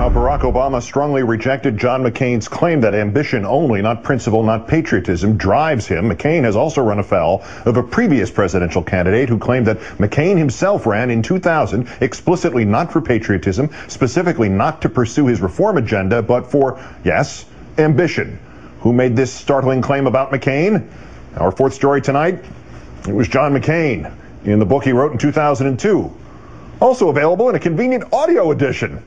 Now, Barack Obama strongly rejected John McCain's claim that ambition only, not principle, not patriotism, drives him. McCain has also run afoul of a previous presidential candidate who claimed that McCain himself ran in 2000 explicitly not for patriotism, specifically not to pursue his reform agenda, but for, yes, ambition. Who made this startling claim about McCain? Our fourth story tonight, it was John McCain in the book he wrote in 2002. Also available in a convenient audio edition.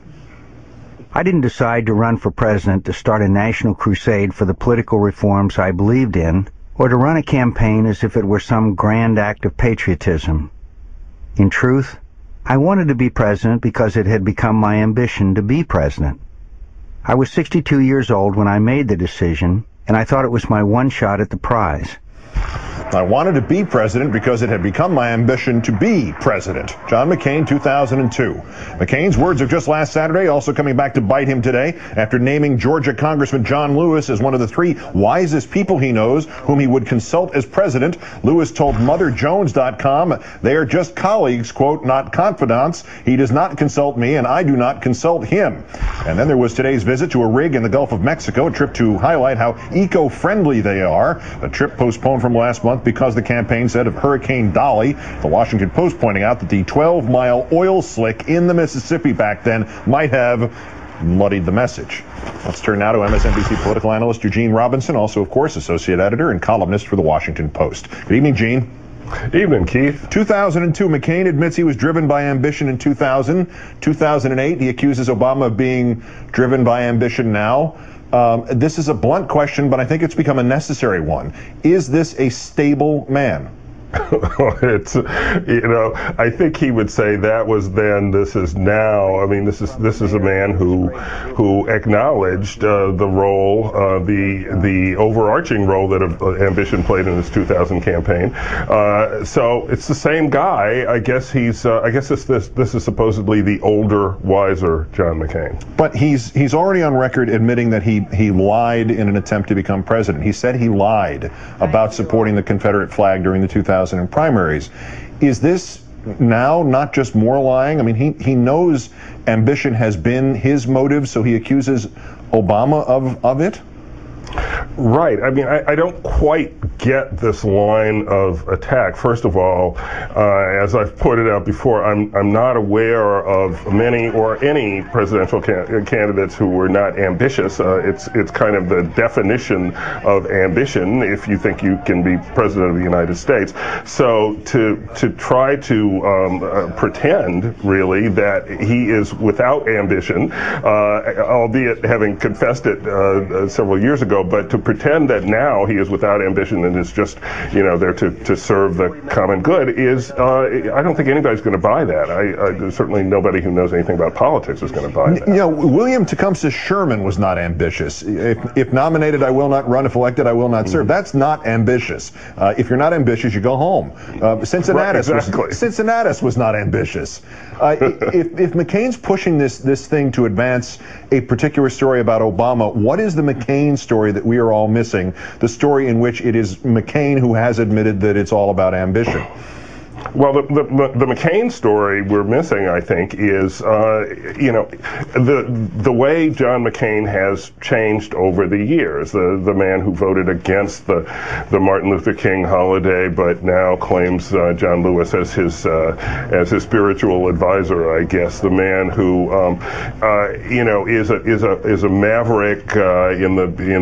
I didn't decide to run for president to start a national crusade for the political reforms I believed in, or to run a campaign as if it were some grand act of patriotism. In truth, I wanted to be president because it had become my ambition to be president. I was 62 years old when I made the decision, and I thought it was my one shot at the prize. I wanted to be president because it had become my ambition to be president. John McCain, 2002. McCain's words of just last Saturday also coming back to bite him today after naming Georgia Congressman John Lewis as one of the three wisest people he knows whom he would consult as president. Lewis told MotherJones.com, "They are just colleagues, quote, not confidants. He does not consult me and I do not consult him." And then there was today's visit to a rig in the Gulf of Mexico, a trip to highlight how eco-friendly they are. A trip postponed from last month because the campaign said of Hurricane Dolly. The Washington Post pointing out that the 12-mile oil slick in the Mississippi back then might have muddied the message. Let's turn now to MSNBC political analyst Eugene Robinson, also, of course, associate editor and columnist for the Washington Post. Good evening, Gene. Evening, Keith. 2002, McCain admits he was driven by ambition in 2000. 2008, he accuses Obama of being driven by ambition now. This is a blunt question, but I think it's become a necessary one. Is this a stable man? It's, I think he would say that was then, this is now. I mean, this is a man who acknowledged the role, the overarching role that ambition played in his 2000 campaign. So it's the same guy. I guess this is supposedly the older, wiser John McCain. But he's already on record admitting that he lied in an attempt to become president. He said he lied about supporting the Confederate flag during the 2000 primaries. Is this now not just more lying? I mean, he knows ambition has been his motive, so he accuses Obama of it? Right. I mean, I don't quite get this line of attack. First of all, as I've pointed out before, I'm not aware of many or any presidential candidates who were not ambitious. It's kind of the definition of ambition if you think you can be president of the United States. So to try to pretend really that he is without ambition, albeit having confessed it several years ago, but to pretend that now he is without ambition and is just, there to serve the common good is, I don't think anybody's going to buy that. Certainly nobody who knows anything about politics is going to buy that. William Tecumseh Sherman was not ambitious. If nominated, I will not run. If elected, I will not serve. That's not ambitious. If you're not ambitious, you go home. Cincinnatus was not ambitious. If McCain's pushing this thing to advance a particular story about Obama, what is the McCain story that we are all missing? The story in which it is McCain who has admitted that it's all about ambition. Well, the McCain story we're missing, I think, is the way John McCain has changed over the years. The man who voted against the Martin Luther King holiday, but now claims John Lewis as his spiritual advisor. I guess the man who is a maverick in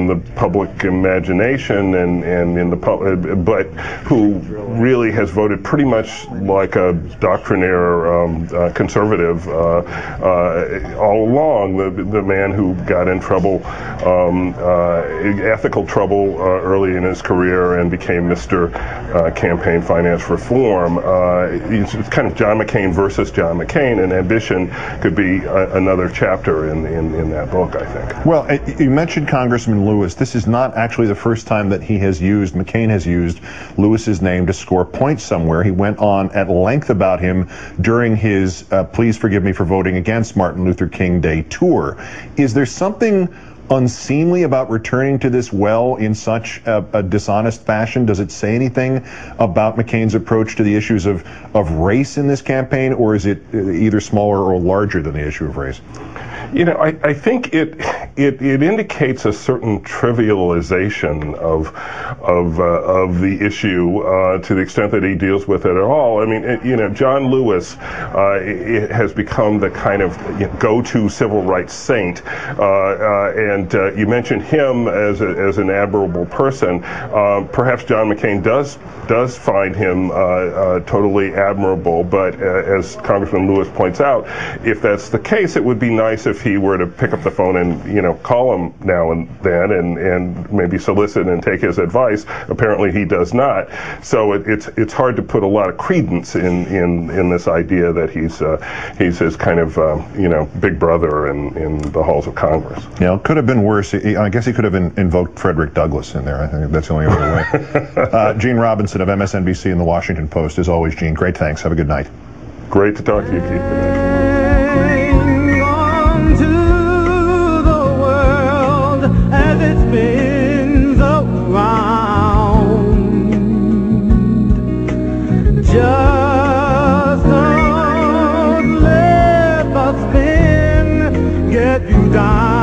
the public imagination and in the public, but who really has voted pretty much like a doctrinaire conservative all along. The man who got in trouble, ethical trouble early in his career and became Mr. Campaign Finance Reform. It's kind of John McCain versus John McCain, and ambition could be another chapter in that book, I think. Well, you mentioned Congressman Lewis. This is not actually the first time that McCain has used Lewis's name to score points somewhere. He went on at length about him during his Please Forgive Me for Voting Against Martin Luther King Day tour. Is there something unseemly about returning to this well in such a dishonest fashion? Does it say anything about McCain's approach to the issues of race in this campaign, or is it either smaller or larger than the issue of race? I think it indicates a certain trivialization of the issue to the extent that he deals with it at all. I mean, John Lewis has become the kind of go-to civil rights saint, and you mentioned him as an admirable person. Perhaps John McCain does find him totally admirable, but as Congressman Lewis points out, if that's the case, it would be nice if he were to pick up the phone and call him now and then and maybe solicit and take his advice. Apparently he does not. So it's hard to put a lot of credence in this idea that he's his kind of big brother in the halls of Congress. Yeah, it could have been worse. I guess he could have invoked Frederick Douglass in there. I think that's the only other way. Gene Robinson of MSNBC and the Washington Post. As always, Gene, great thanks. Have a good night. Great to talk to you, Keith. Just don't let the spin get you down.